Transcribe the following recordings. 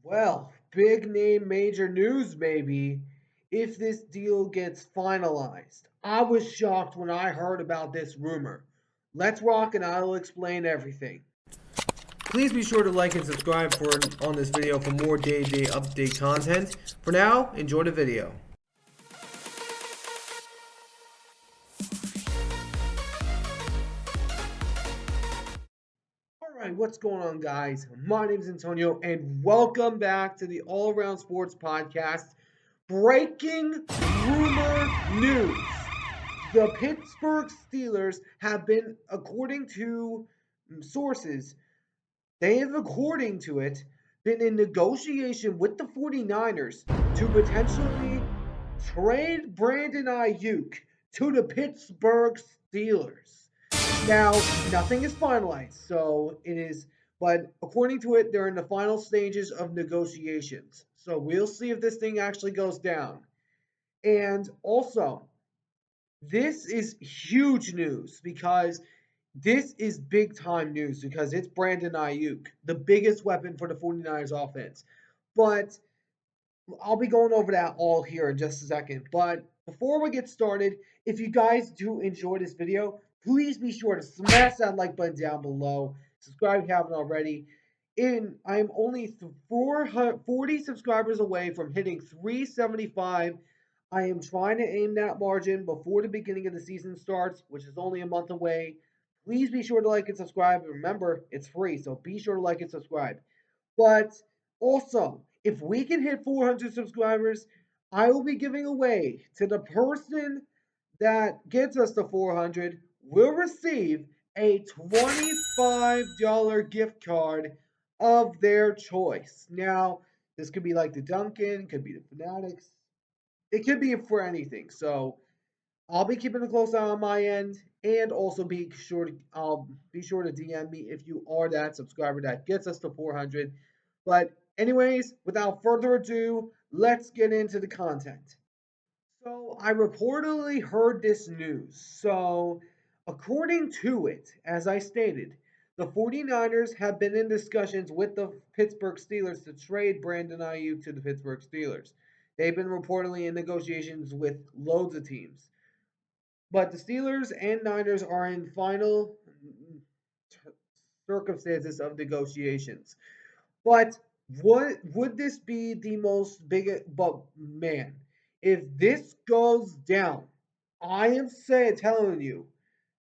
Well, big name, major news, maybe, if this deal gets finalized. I was shocked when I heard about this rumor. Let's rock and I'll explain everything. Please be sure to like and subscribe on this video for more day-to-day update content. For now, enjoy the video. All right, what's going on, guys? My name is Antonio, and welcome back to the All Around Sports Podcast. Breaking rumor news. The Pittsburgh Steelers have been, according to sources, they have, according to it, been in negotiation with the 49ers to potentially trade Brandon Aiyuk to the Pittsburgh Steelers. Now, nothing is finalized, so it is, but according to it, they're in the final stages of negotiations. So we'll see if this thing actually goes down. And also, this is huge news because this is big time news because it's Brandon Aiyuk, the biggest weapon for the 49ers offense. But I'll be going over that all here in just a second. But before we get started, if you guys do enjoy this video, please be sure to smash that like button down below. Subscribe if you haven't already. I am only 40 subscribers away from hitting 375. I am trying to aim that margin before the beginning of the season starts, which is only a month away. Please be sure to like and subscribe. Remember, it's free, so be sure to like and subscribe. But also, if we can hit 400 subscribers, I will be giving away to the person that gets us to 400 will receive a $25 gift card of their choice. Now, this could be like the Dunkin', could be the Fanatics. It could be for anything. So I'll be keeping a close eye on my end, and also be sure to DM me if you are that subscriber that gets us to 400. But anyways, without further ado, let's get into the content. So I reportedly heard this news. So according to it, as I stated, the 49ers have been in discussions with the Pittsburgh Steelers to trade Brandon Aiyuk to the Pittsburgh Steelers. They've been reportedly in negotiations with loads of teams. But the Steelers and Niners are in final circumstances of negotiations. But what would this be the most big? But man, if this goes down, I am telling you,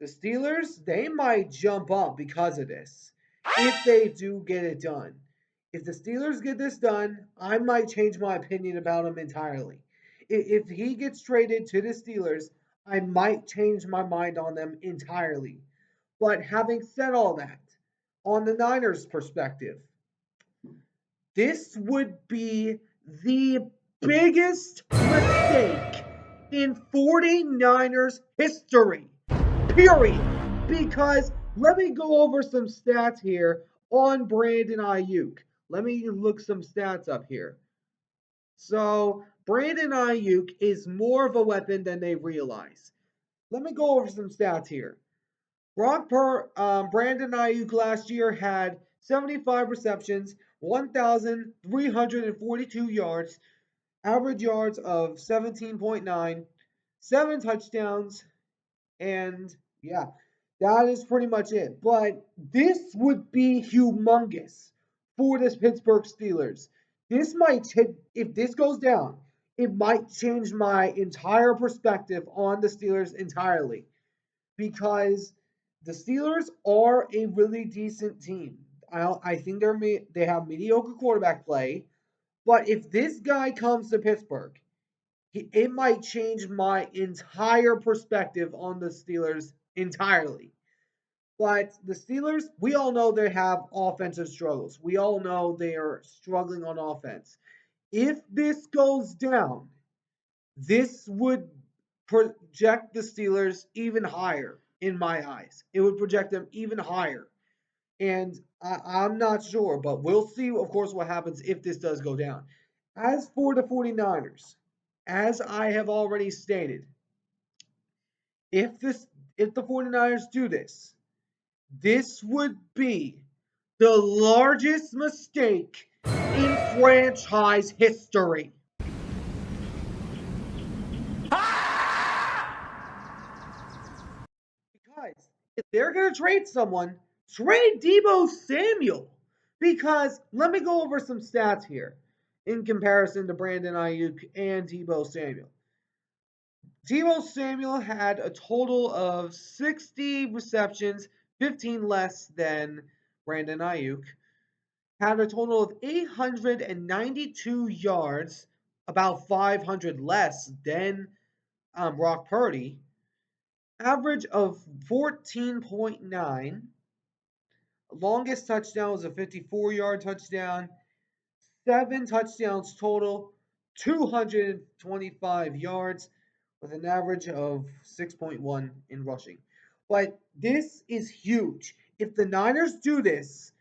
the Steelers they might jump up because of this. If they do get it done, if the Steelers get this done, I might change my opinion about him entirely. If he gets traded to the Steelers, I might change my mind on them entirely. But having said all that, on the Niners' perspective, this would be the biggest mistake in 49ers history. Period. Because let me go over some stats here on Brandon Aiyuk. Let me look some stats up here. So, Brandon Aiyuk is more of a weapon than they realize. Let me go over some stats here. Brandon Aiyuk last year had 75 receptions, 1,342 yards, average yards of 17.9, 7 touchdowns, and yeah, that is pretty much it. But this would be humongous for this Pittsburgh Steelers. If this goes down, it might change my entire perspective on the Steelers entirely because the Steelers are a really decent team. I think they have mediocre quarterback play, but if this guy comes to Pittsburgh, it might change my entire perspective on the Steelers entirely. But the Steelers, we all know they have offensive struggles. We all know they are struggling on offense. If this goes down, this would project the Steelers even higher in my eyes. It would project them even higher. And I'm not sure, but we'll see, of course, what happens if this does go down. As for the 49ers, as I have already stated, if this if the 49ers do this, this would be the largest mistake in franchise history. Because if they're going to trade someone, trade Deebo Samuel. Because let me go over some stats here in comparison to Brandon Aiyuk and Deebo Samuel. Deebo Samuel had a total of 60 receptions, 15 less than Brandon Aiyuk. Had a total of 892 yards, about 500 less than Brock Purdy. Average of 14.9. Longest touchdown was a 54-yard touchdown. 7 touchdowns total, 225 yards, with an average of 6.1 in rushing. But this is huge. If the Niners do this,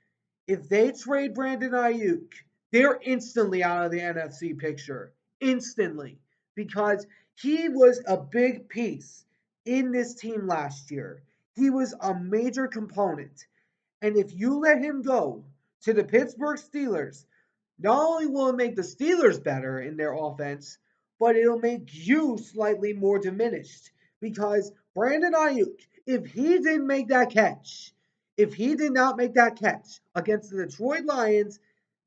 if they trade Brandon Aiyuk, they're instantly out of the NFC picture. Instantly. Because he was a big piece in this team last year. He was a major component. And if you let him go to the Pittsburgh Steelers, not only will it make the Steelers better in their offense, but it'll make you slightly more diminished. Because Brandon Aiyuk, if he didn't make that catch, if he did not make that catch against the Detroit Lions,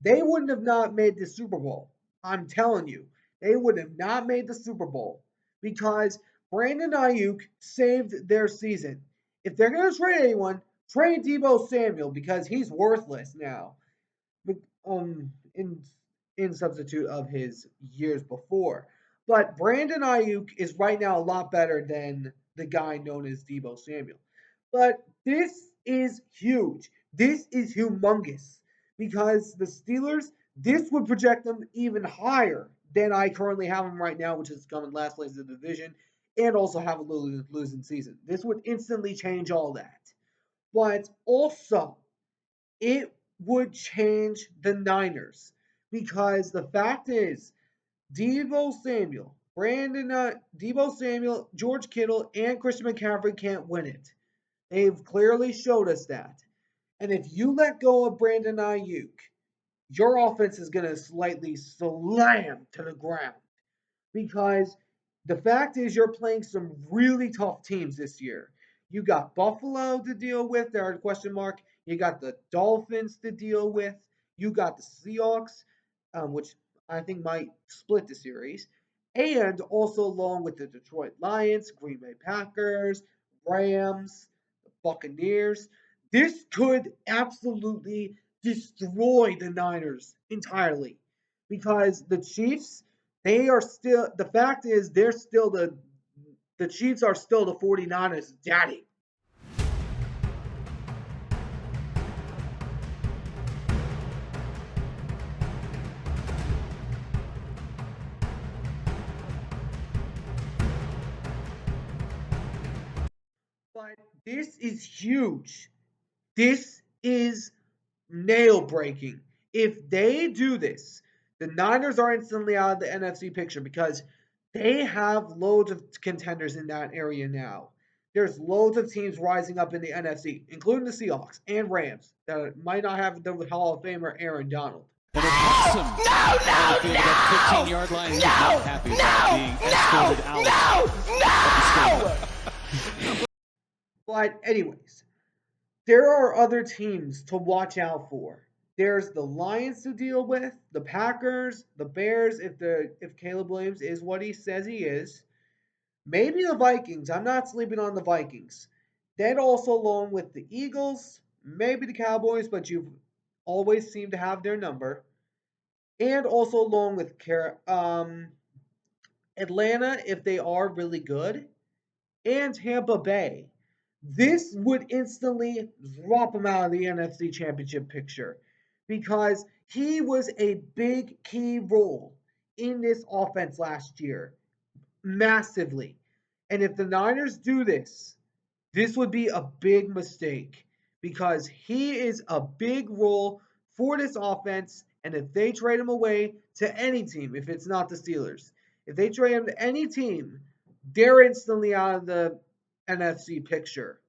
they wouldn't have not made the Super Bowl. I'm telling you, they would have not made the Super Bowl because Brandon Aiyuk saved their season. If they're going to trade anyone, trade Deebo Samuel because he's worthless now. In substitute of his years before. But Brandon Aiyuk is right now a lot better than the guy known as Deebo Samuel. But this is huge. This is humongous because the Steelers, this would project them even higher than I currently have them right now, which is coming last place in the division, and also have a losing season. This would instantly change all that. But also, it would change the Niners because the fact is, Deebo Samuel, George Kittle, and Christian McCaffrey can't win it. They've clearly showed us that. And if you let go of Brandon Aiyuk, your offense is going to slightly slam to the ground because the fact is you're playing some really tough teams this year. You got Buffalo to deal with, there are a question mark. You got the Dolphins to deal with. You got the Seahawks, which I think might split the series. And also along with the Detroit Lions, Green Bay Packers, Rams, the Buccaneers. This could absolutely destroy the Niners entirely because the Chiefs, they are still, the fact is they're still the Chiefs are still the 49ers daddy. But this is huge. This is nail breaking. If they do this, the Niners are instantly out of the NFC picture because they have loads of contenders in that area now. There's loads of teams rising up in the NFC, including the Seahawks and Rams, that might not have the Hall of Famer Aaron Donald. And it hits him. No! That 15-yard line. He's not happy about being escorted out. But anyways, there are other teams to watch out for. There's the Lions to deal with, the Packers, the Bears, if Caleb Williams is what he says he is. Maybe the Vikings. I'm not sleeping on the Vikings. Then also along with the Eagles, maybe the Cowboys, but you always seem to have their number. And also along with Atlanta, if they are really good, and Tampa Bay. This would instantly drop him out of the NFC Championship picture because he was a big key role in this offense last year, massively. And if the Niners do this, this would be a big mistake because he is a big role for this offense. And if they trade him away to any team, if it's not the Steelers, if they trade him to any team, they're instantly out of the NFC picture.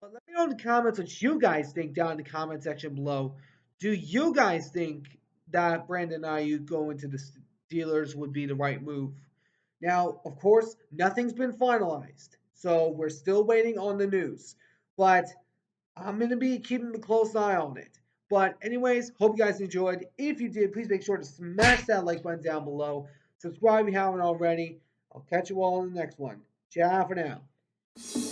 But let me know in the comments what you guys think down in the comment section below. Do you guys think that Brandon Aiyuk going to the Steelers would be the right move. Now, of course, nothing's been finalized, so we're still waiting on the news. But I'm going to be keeping a close eye on it. But, anyways, hope you guys enjoyed. If you did, please make sure to smash that like button down below. Subscribe if you haven't already. I'll catch you all in the next one. Ciao for now.